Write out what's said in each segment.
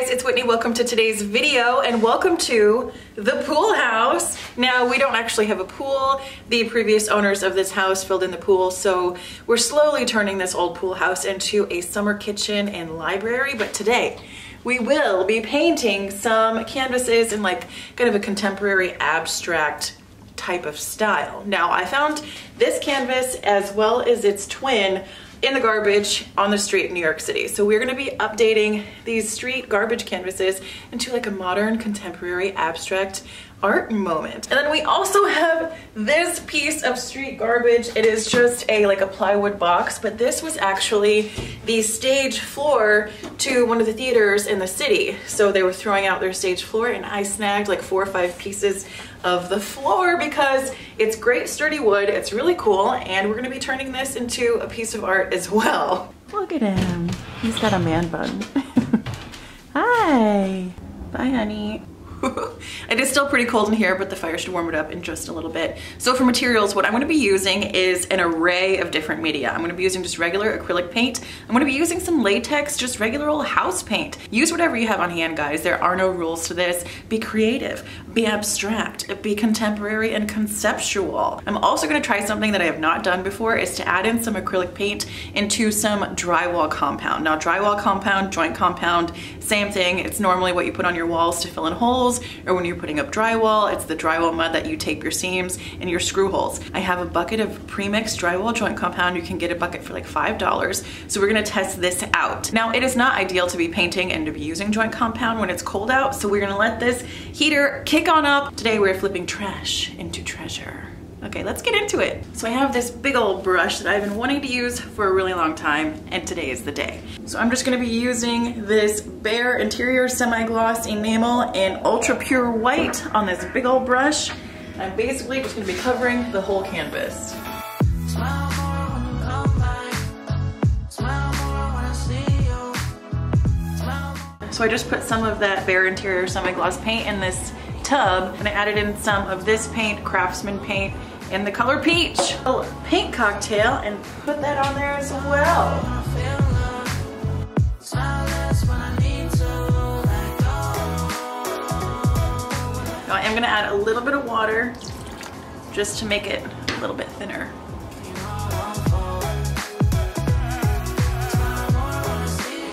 It's Whitney. Welcome to today's video and welcome to the pool house. Now, we don't actually have a pool. The previous owners of this house filled in the pool, so we're slowly turning this old pool house into a summer kitchen and library. But today we will be painting some canvases in like kind of a contemporary abstract type of style. Now, I found this canvas as well as its twin in the garbage on the street in New York City. So we're gonna be updating these street garbage canvases into like a modern contemporary abstract art moment. And then we also have this piece of street garbage. It is just a plywood box, but this was actually the stage floor to one of the theaters in the city. So they were throwing out their stage floor and I snagged like 4 or 5 pieces of the floor because it's great sturdy wood, it's really cool, and we're gonna be turning this into a piece of art as well. Look at him, he's got a man bun. Hi, bye honey. It is still pretty cold in here, but the fire should warm it up in just a little bit. So for materials, what I'm going to be using is an array of different media. I'm going to be using just regular acrylic paint. I'm going to be using some latex, just regular old house paint. Use whatever you have on hand, guys. There are no rules to this. Be creative, be abstract, be contemporary and conceptual. I'm also going to try something that I have not done before, is to add in some acrylic paint into some drywall compound. Now, drywall compound, joint compound, same thing. It's normally what you put on your walls to fill in holes, or when you're putting up drywall, it's the drywall mud that you tape your seams and your screw holes. I have a bucket of pre-mixed drywall joint compound. You can get a bucket for like $5. So we're gonna test this out. Now, it is not ideal to be painting and to be using joint compound when it's cold out, so we're gonna let this heater kick on up. Today we're flipping trash into treasure. Okay, let's get into it. So I have this big old brush that I've been wanting to use for a really long time, and today is the day. So I'm just gonna be using this Bare Interior Semi-Gloss Enamel in Ultra Pure White on this big old brush. I'm basically just gonna be covering the whole canvas. So I just put some of that Bare Interior Semi-Gloss paint in this tub, and I added in some of this paint, Craftsman paint, in the color peach. A paint cocktail, and put that on there as well. Now I am gonna add a little bit of water just to make it a little bit thinner.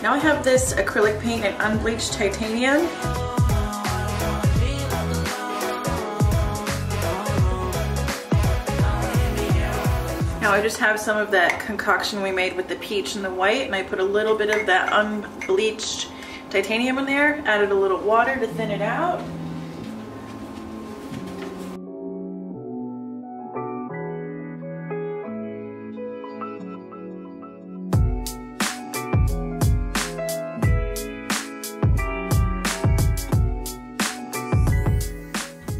Now I have this acrylic paint in unbleached titanium. Now I just have some of that concoction we made with the peach and the white, and I put a little bit of that unbleached titanium in there, added a little water to thin it out.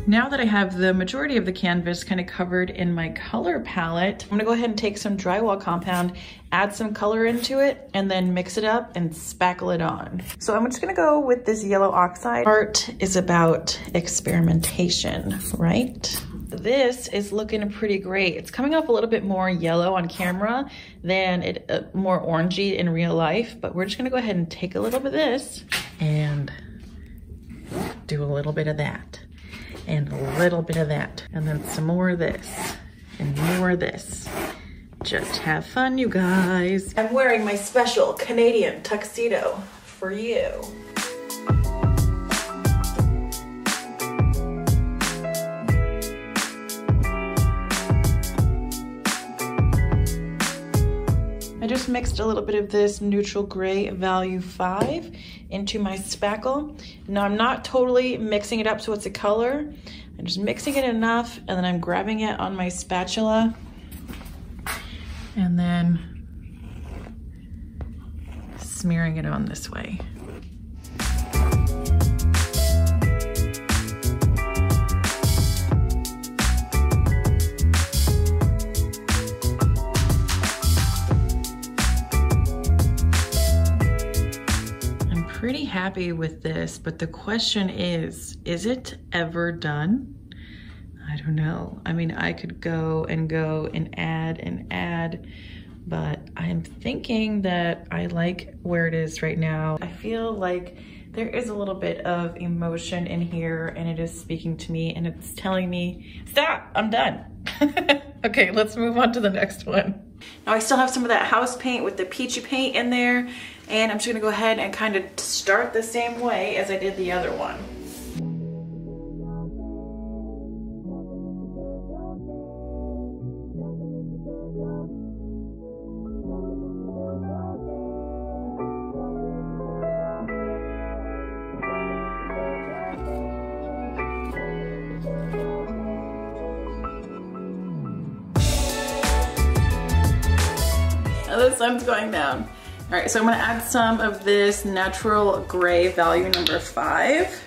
Now that I have the majority of the canvas kind of covered in my color palette, I'm gonna go ahead and take some drywall compound, add some color into it, and then mix it up and spackle it on. So I'm just gonna go with this yellow oxide. Art is about experimentation, right? This is looking pretty great. It's coming up a little bit more yellow on camera than more orangey in real life, but we're just gonna go ahead and take a little bit of this and do a little bit of that. And a little bit of that, and then some more of this, and more of this. Just have fun, you guys. I'm wearing my special Canadian tuxedo for you. I just mixed a little bit of this neutral gray value 5 into my spackle. Now I'm not totally mixing it up so it's a color. I'm just mixing it enough, and then I'm grabbing it on my spatula and then smearing it on this way. Pretty happy with this, but the question is it ever done? I I don't know. I mean, I could go and add, but I'm thinking that I like where it is right now. I feel like there is a little bit of emotion in here and it is speaking to me and it's telling me, stop, I'm done. Okay, let's move on to the next one. Now I still have some of that house paint with the peachy paint in there, and I'm just gonna go ahead and kind of start the same way as I did the other one. The sun's going down. All right, so I'm gonna add some of this natural gray value number 5.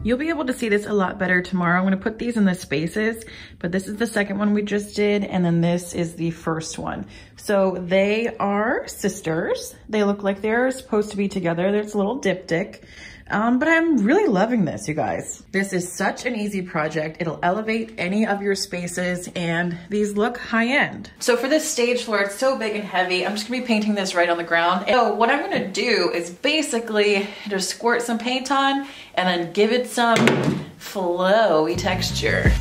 You'll be able to see this a lot better tomorrow. I'm gonna put these in the spaces, but this is the second one we just did, and then this is the first one. So they are sisters. They look like they're supposed to be together. There's a little diptych, but I'm really loving this, you guys. This is such an easy project. It'll elevate any of your spaces, and these look high-end. So for this stage floor, it's so big and heavy. I'm just gonna be painting this right on the ground. So what I'm gonna do is basically just squirt some paint on and then give it some flowy texture.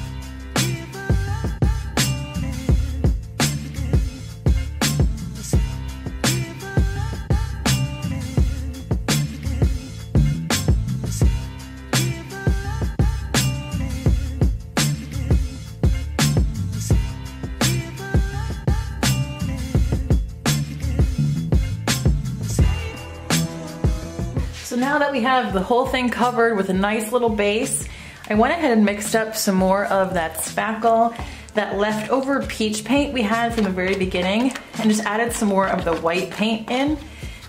So now that we have the whole thing covered with a nice little base, I went ahead and mixed up some more of that spackle, that leftover peach paint we had from the very beginning, and just added some more of the white paint in.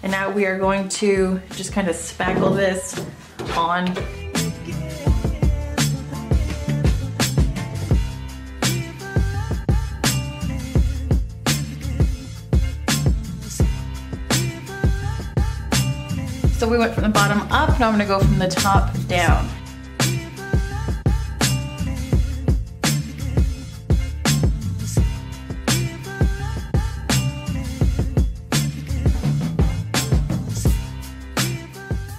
And now we are going to just kind of spackle this on. So we went from the bottom up, now I'm gonna go from the top down.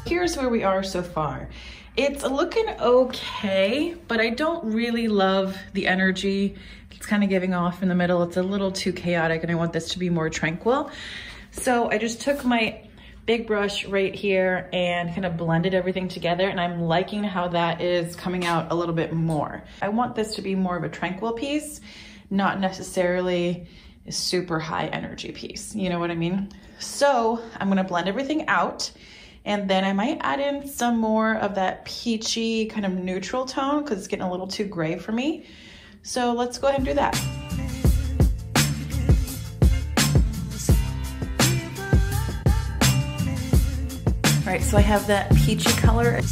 Here's where we are so far. It's looking okay, but I don't really love the energy it's kind of giving off in the middle. It's a little too chaotic and I want this to be more tranquil. So I just took my big brush right here and kind of blended everything together, and I'm liking how that is coming out a little bit more. I want this to be more of a tranquil piece, not necessarily a super high energy piece, you know what I mean? So I'm gonna blend everything out, and then I might add in some more of that peachy kind of neutral tone because it's getting a little too gray for me. So let's go ahead and do that. All right, so I have that peachy color.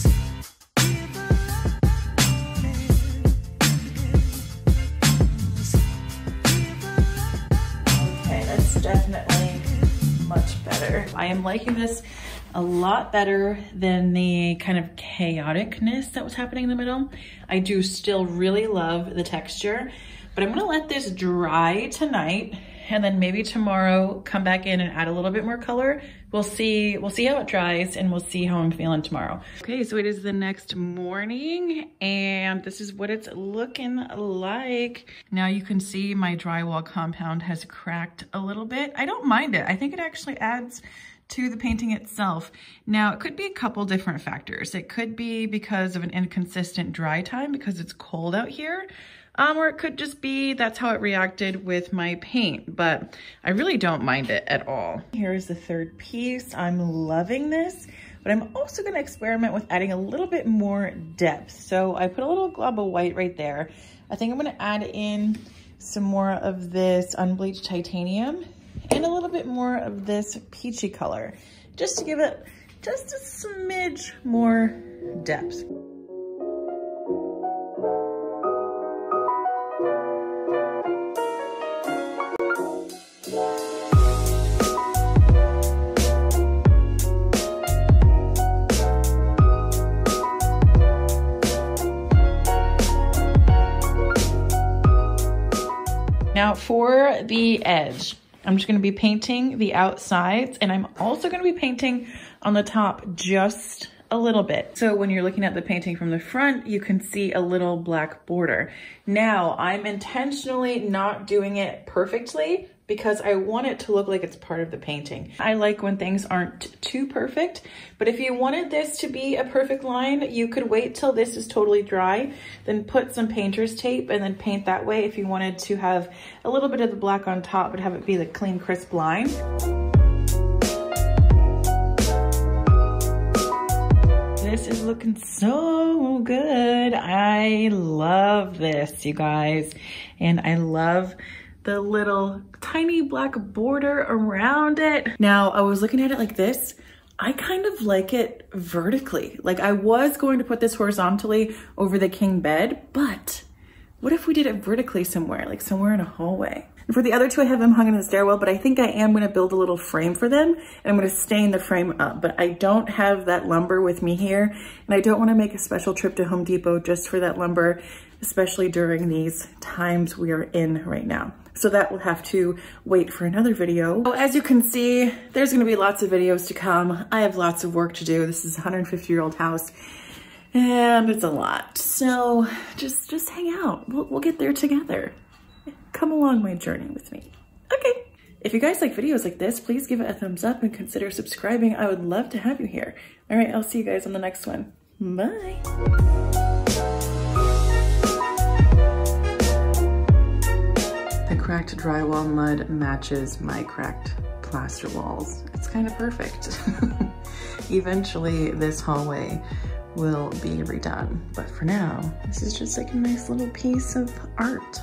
Okay, that's definitely much better. I am liking this a lot better than the kind of chaoticness that was happening in the middle. I do still really love the texture, but I'm gonna let this dry tonight, and then maybe tomorrow come back in and add a little bit more color. We'll see how it dries, and we'll see how I'm feeling tomorrow. Okay, so it is the next morning, and this is what it's looking like. Now you can see my drywall compound has cracked a little bit. I don't mind it. I think it actually adds to the painting itself. Now, it could be a couple different factors. It could be because of an inconsistent dry time because it's cold out here. Or it could just be that's how it reacted with my paint, but I really don't mind it at all. Here's the third piece. I'm loving this, but I'm also gonna experiment with adding a little bit more depth. So I put a little glob of white right there. I think I'm gonna add in some more of this unbleached titanium and a little bit more of this peachy color, just to give it just a smidge more depth. Now for the edge, I'm just gonna be painting the outsides, and I'm also gonna be painting on the top just a little bit. So when you're looking at the painting from the front, you can see a little black border. Now I'm intentionally not doing it perfectly because I want it to look like it's part of the painting. I like when things aren't too perfect, but if you wanted this to be a perfect line, you could wait till this is totally dry, then put some painter's tape and then paint that way if you wanted to have a little bit of the black on top, but have it be the clean, crisp line. This is looking so good. I love this, you guys. And I love the little tiny black border around it. Now, I was looking at it like this. I kind of like it vertically. Like I was going to put this horizontally over the king bed, but what if we did it vertically somewhere, like somewhere in a hallway? And for the other two, I have them hung in the stairwell, but I think I am gonna build a little frame for them, and I'm gonna stain the frame up, but I don't have that lumber with me here, and I don't wanna make a special trip to Home Depot just for that lumber, especially during these times we are in right now. So that will have to wait for another video. So as you can see, there's gonna be lots of videos to come. I have lots of work to do. This is a 150-year-old house, and it's a lot. So just hang out. We'll get there together. Come along my journey with me. Okay. If you guys like videos like this, please give it a thumbs up and consider subscribing. I would love to have you here. All right, I'll see you guys on the next one. Bye. The cracked drywall mud matches my cracked plaster walls. It's kind of perfect. Eventually this hallway will be redone, but for now, this is just like a nice little piece of art.